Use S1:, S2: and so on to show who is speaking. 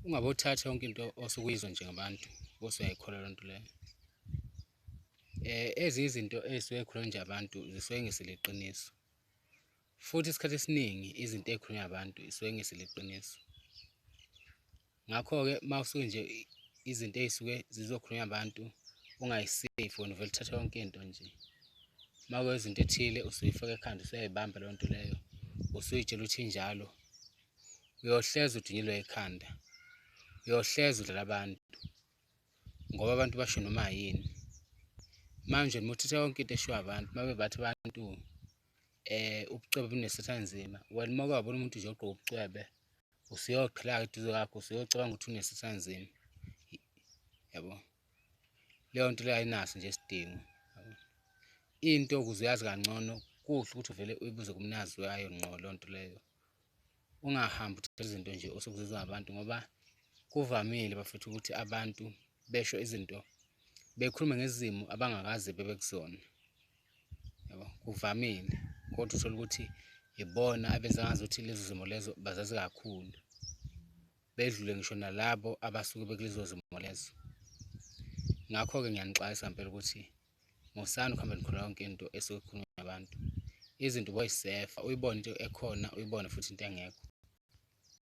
S1: Ungabe uthatha yonke into osukuyizwa njengabantu osuyayikholwa loo nto leyo. Ezinye izinto ey'suke y'khulunywa nje abantu zisuke ngesile iqiniso, futhi isikhathi esiningi izinto ey'khulunywa abantu zisuke ngesile iqiniso. Ngakho-ke uma usuke nje izinto ey'suke zizokhulunywa abantu ungay'seyivi, wena uvele uthathe yonke into nje. Uma kuyizinto ethile usuyifaka ekhanda, usuyayibamba leyo nto leyo, usuyitshela ukuthi injalo, uyohleza udunyilwe ikhanda, uyohleza udlala abantu ngoba abantu basho noma yini. Manje uma uthatha yonke into eshiwo abantu, uma bebathi abantu ubucwebe bunesitha nzima, wena uma wabona umuntu nje ogqoke ubucwebe usuyoqhela-ke eduze kwakho, usuyocabanga ukuthi unesitha nzima, yabo. Leyo nto leyo ayinaso nje isidingo, yabo. Into ukuze uyazi kangcono kuhle ukuthi uvele uyibuze kumnazi wayo ngqo leyo nto leyo. Ungahambi uthatha izinto nje osukuzizwa ngabantu ngoba kuvamile bafethu ukuthi abantu besho izinto, bekhulume ngezimo abangakaze bebe kuzona, yabo. Kuvamile kodwa uthole ukuthi ibona abenza ngazuthi lezo zimo lezo bazazi kakhulu, bedlule ngisho nalabo abasuke bekulezo zimo lezo. Ngakho-ke ngiyanixwayisa ngempela ukuthi musani ukuhamba nikholwa yonke into esuke ikhulunywa abantu. Izinto boyisefa, uyibone into ekhona, uyibone futhi into engekho.